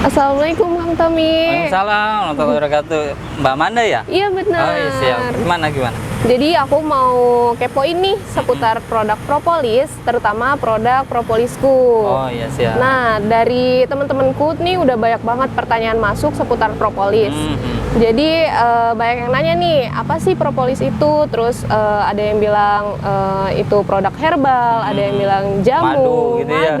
Assalamualaikum Kang Tommy. Waalaikumsalam warahmatullahi wabarakatuh. Mbak Manda ya? Iya benar. Oh iya siap. Gimana? Jadi aku mau kepoin nih seputar produk propolis, terutama produk propolisku. Oh iya siap. Nah, dari teman-temanku nih udah banyak banget pertanyaan masuk seputar propolis. Jadi banyak yang nanya nih, apa sih propolis itu? Terus ada yang bilang itu produk herbal, ada yang bilang jamu, Madu gitu ya?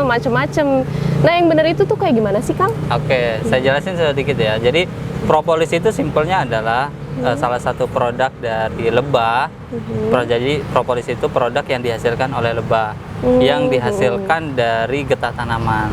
macem-macem. Nah, yang bener itu tuh kayak gimana sih, Kang? Oke, saya jelasin sedikit ya. Jadi propolis itu simpelnya adalah salah satu produk dari lebah. Jadi propolis itu produk yang dihasilkan oleh lebah, yang dihasilkan dari getah tanaman,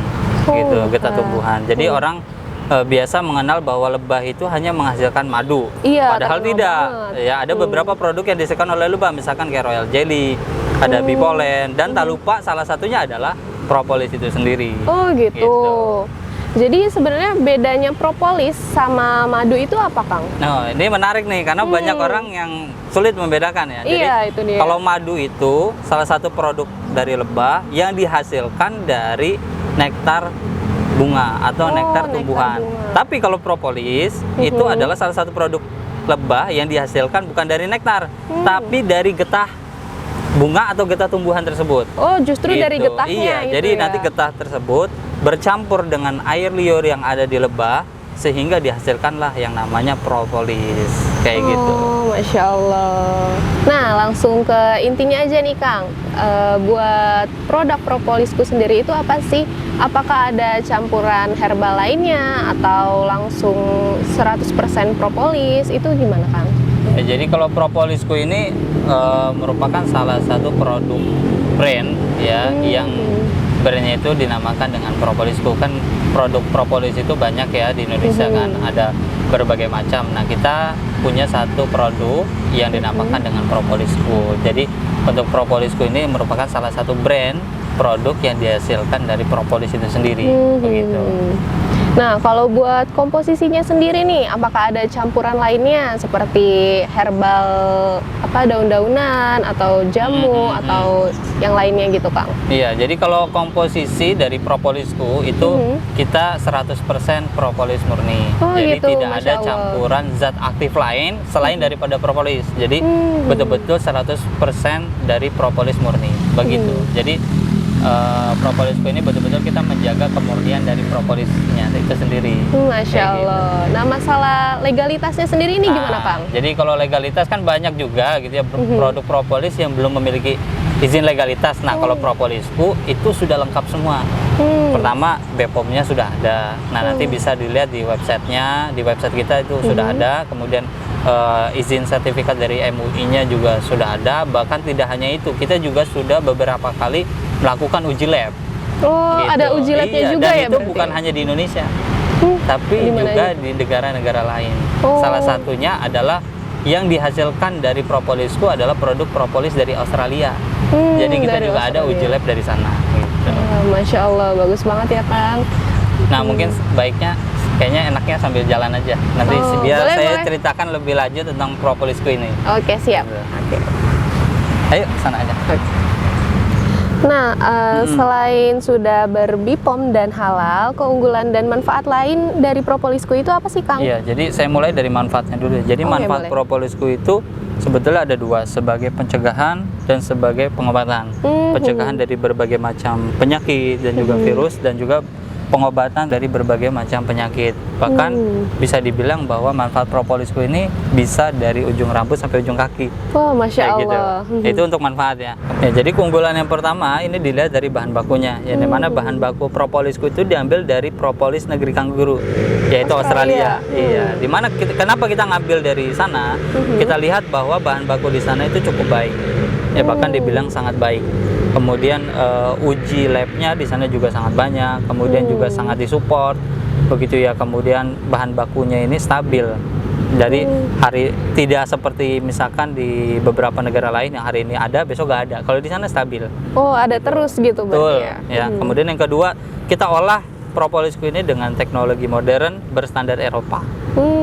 gitu, getah tumbuhan. Jadi orang biasa mengenal bahwa lebah itu hanya menghasilkan madu, padahal tidak. Ya, ada beberapa produk yang dihasilkan oleh lebah, misalkan kayak royal jelly, ada bee pollen, dan tak lupa salah satunya adalah propolis itu sendiri. Oh gitu. Jadi sebenarnya bedanya propolis sama madu itu apa, Kang? Nah, ini menarik nih karena banyak orang yang sulit membedakan ya. Jadi Iya, itu dia. kalau madu itu salah satu produk dari lebah yang dihasilkan dari nektar bunga atau nektar tumbuhan. Tapi kalau propolis itu adalah salah satu produk lebah yang dihasilkan bukan dari nektar, tapi dari getah bunga atau getah tumbuhan tersebut. Oh, justru dari getahnya. Iya, gitu jadi ya? nanti getah tersebut bercampur dengan air liur yang ada di lebah sehingga dihasilkanlah yang namanya propolis. Kayak gitu. Masya Allah. Nah, langsung ke intinya aja nih, Kang. Buat produk propolisku sendiri itu apa sih? Apakah ada campuran herbal lainnya atau langsung 100% propolis? Itu gimana, Kang? Ya, jadi kalau propolisku ini merupakan salah satu produk brand ya, yang brandnya itu dinamakan dengan propolisku. Kan produk propolis itu banyak ya di Indonesia kan, ada berbagai macam. Nah, kita punya satu produk yang dinamakan dengan propolisku. Jadi untuk propolisku ini merupakan salah satu brand produk yang dihasilkan dari propolis itu sendiri. Begitu. Nah, kalau buat komposisinya sendiri nih, apakah ada campuran lainnya seperti herbal, daun-daunan atau jamu atau yang lainnya gitu, Kang? Iya, jadi kalau komposisi dari propolisku itu kita 100% propolis murni. Jadi gitu, tidak ada Masya Allah. campuran zat aktif lain selain daripada propolis. Jadi betul-betul 100% dari propolis murni. Begitu. Jadi propolisku ini betul-betul kita menjaga kemurnian dari propolisnya itu sendiri. Masya Allah. Nah, masalah legalitasnya sendiri ini gimana, Kang? Jadi kalau legalitas kan banyak juga gitu ya, produk propolis yang belum memiliki izin legalitas. Nah, kalau propolisku itu sudah lengkap semua. Pertama, BPOM-nya sudah ada. Nah, nanti bisa dilihat di websitenya, di website kita itu sudah ada. Kemudian izin sertifikat dari MUI-nya juga sudah ada. Bahkan tidak hanya itu, kita juga sudah beberapa kali melakukan uji lab. Oh, gitu. ada uji labnya Iya, juga dan ya itu berarti? bukan hanya di Indonesia, tapi juga di negara-negara lain. Salah satunya adalah yang dihasilkan dari propolisku adalah produk propolis dari Australia. Jadi kita dari juga ada Australia. uji lab dari sana. Gitu. Masya Allah, bagus banget ya, Kang. Nah, mungkin baiknya kayaknya enaknya sambil jalan aja. Nanti biar boleh, saya boleh. ceritakan lebih lanjut tentang propolisku ini. Oke, siap. Gitu. Ayo sana aja. Nah, selain sudah ber-BPOM dan halal, keunggulan dan manfaat lain dari propolisku itu apa sih, Kang? Iya, jadi saya mulai dari manfaatnya dulu. Jadi manfaat boleh. propolisku itu sebetulnya ada dua, sebagai pencegahan dan sebagai pengobatan. Pencegahan dari berbagai macam penyakit dan juga virus, dan juga pengobatan dari berbagai macam penyakit. Bahkan bisa dibilang bahwa manfaat propolisku ini bisa dari ujung rambut sampai ujung kaki. Wah, Masya Kayak gitu. Allah. Itu untuk manfaatnya. Ya, jadi keunggulan yang pertama ini dilihat dari bahan bakunya. Ya, di mana bahan baku propolisku itu diambil dari propolis negeri kanguru, yaitu Australia. Iya. Di mana kenapa kita ngambil dari sana? Kita lihat bahwa bahan baku di sana itu cukup baik. Ya, bahkan dibilang sangat baik. Kemudian uji labnya di sana juga sangat banyak. Kemudian juga sangat disupport. Begitu ya. Kemudian bahan bakunya ini stabil. Jadi tidak seperti misalkan di beberapa negara lain yang hari ini ada, besok nggak ada. Kalau di sana stabil. Oh, ada terus gitu Betul. berarti Ya. Kemudian yang kedua, kita olah propolisku ini dengan teknologi modern berstandar Eropa.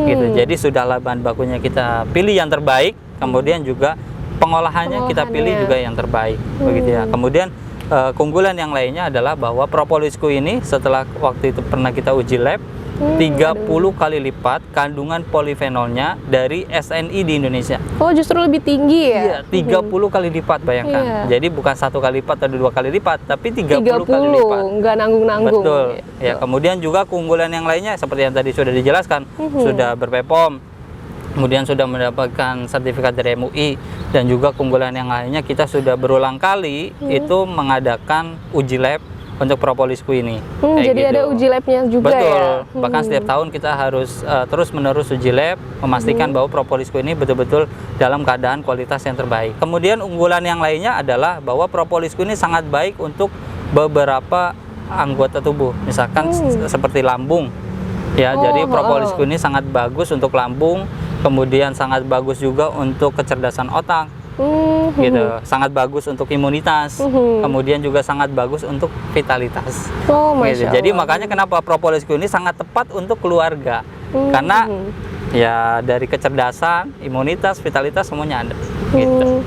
Gitu. Jadi sudahlah bahan bakunya kita pilih yang terbaik. Kemudian juga pengolahannya kita pilih juga yang terbaik. Begitu ya. Kemudian keunggulan yang lainnya adalah bahwa propolisku ini setelah waktu itu pernah kita uji lab, 30 kali lipat kandungan polifenolnya dari SNI di Indonesia. Oh, justru lebih tinggi ya? Iya, 30 kali lipat, bayangkan. Jadi bukan 1 kali lipat atau 2 kali lipat, tapi 30 kali lipat. Nggak nanggung-nanggung. Betul. Gitu. Ya, kemudian juga keunggulan yang lainnya seperti yang tadi sudah dijelaskan, sudah ber-PPOM, kemudian sudah mendapatkan sertifikat dari MUI, dan juga keunggulan yang lainnya kita sudah berulang kali itu mengadakan uji lab untuk propolisku ini. Jadi ada uji labnya juga. Betul. Ya? Bahkan setiap tahun kita harus terus-menerus uji lab, memastikan bahwa propolisku ini betul-betul dalam keadaan kualitas yang terbaik. Kemudian unggulan yang lainnya adalah bahwa propolisku ini sangat baik untuk beberapa anggota tubuh, misalkan seperti lambung. Ya, jadi propolisku ini sangat bagus untuk lambung, kemudian sangat bagus juga untuk kecerdasan otak. Gitu, sangat bagus untuk imunitas, kemudian juga sangat bagus untuk vitalitas. Gitu. Jadi makanya kenapa propolisku ini sangat tepat untuk keluarga, karena ya dari kecerdasan, imunitas, vitalitas semuanya ada. Gitu.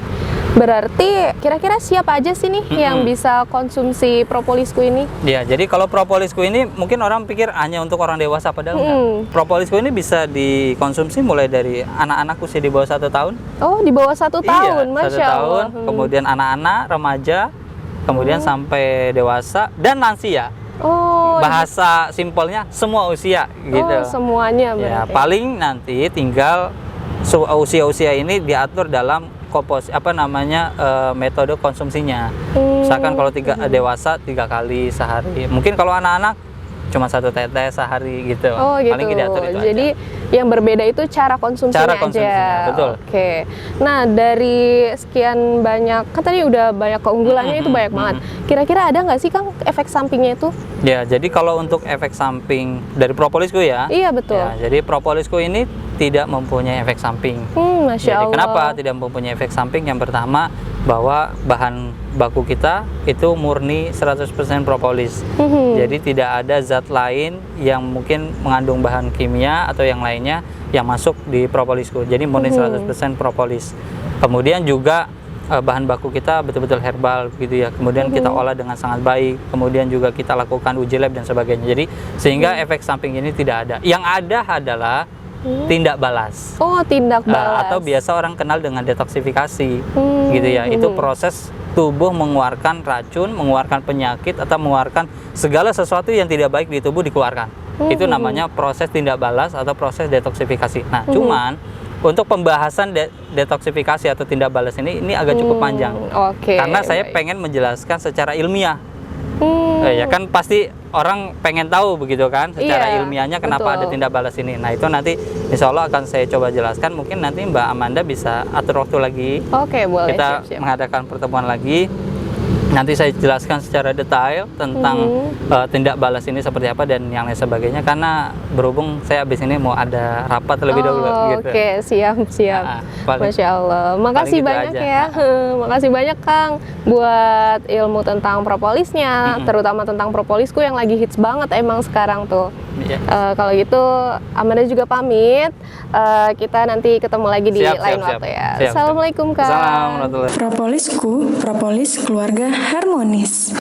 Berarti kira-kira siapa aja sih nih yang bisa konsumsi propolisku ini? Ya, jadi kalau propolisku ini mungkin orang pikir hanya untuk orang dewasa, padahal enggak. Propolisku ini bisa dikonsumsi mulai dari anak-anak usia di bawah 1 tahun. Oh, di bawah 1 tahun, Iya, Masya 1 Allah. tahun, kemudian anak-anak, remaja, kemudian sampai dewasa dan lansia. Oh, Bahasa simpelnya semua usia gitu. Semuanya Ya, berarti. paling nanti tinggal usia-usia ini diatur dalam metode konsumsinya. Misalkan kalau dewasa 3 kali sehari. Mungkin kalau anak-anak cuma 1 tetes sehari gitu. Oh, gitu. Paling diatur itu Jadi yang berbeda itu cara konsumsinya aja. Betul. Oke. Nah, dari sekian banyak, kan tadi udah banyak keunggulannya itu banyak banget. Kira-kira ada nggak sih Kang efek sampingnya itu? Ya, jadi kalau untuk efek samping dari propolisku ya. Iya, betul. Ya, jadi propolisku ini tidak mempunyai efek samping. Masya Allah. Kenapa tidak mempunyai efek samping? Yang pertama, bahwa bahan baku kita itu murni 100% propolis. Jadi tidak ada zat lain yang mungkin mengandung bahan kimia atau yang lainnya yang masuk di propolisku. Jadi murni 100% propolis. Kemudian juga bahan baku kita betul-betul herbal gitu ya. Kemudian kita olah dengan sangat baik. Kemudian juga kita lakukan uji lab dan sebagainya. Jadi sehingga efek samping ini tidak ada. Yang ada adalah tindak balas. Oh, tindak balas. Atau biasa orang kenal dengan detoksifikasi. Gitu ya. Itu proses tubuh mengeluarkan racun, mengeluarkan penyakit atau mengeluarkan segala sesuatu yang tidak baik di tubuh dikeluarkan. Itu namanya proses tindak balas atau proses detoksifikasi. Nah, cuman untuk pembahasan detoksifikasi atau tindak balas ini agak cukup panjang. Karena saya pengen menjelaskan secara ilmiah. Ya kan pasti orang pengen tahu begitu kan secara ilmiahnya kenapa ada tindak balas ini. Nah, itu nanti insya Allah akan saya coba jelaskan. Mungkin nanti Mbak Amanda bisa atur waktu lagi. Oke, boleh. Kita mengadakan pertemuan lagi. Nanti saya jelaskan secara detail tentang tindak balas ini seperti apa dan yang lain sebagainya, karena berhubung saya habis ini mau ada rapat lebih dahulu gitu. Oke, siap. Masya Allah. Makasih banyak ya. Makasih banyak Kang buat ilmu tentang propolisnya, terutama tentang propolisku yang lagi hits banget emang sekarang tuh. Kalau gitu Amanda juga pamit. Kita nanti ketemu lagi di lain waktu ya. Assalamualaikum Kang. Assalamualaikum warahmatullahi wabarakatuh. Propolisku, propolis keluarga harmonis.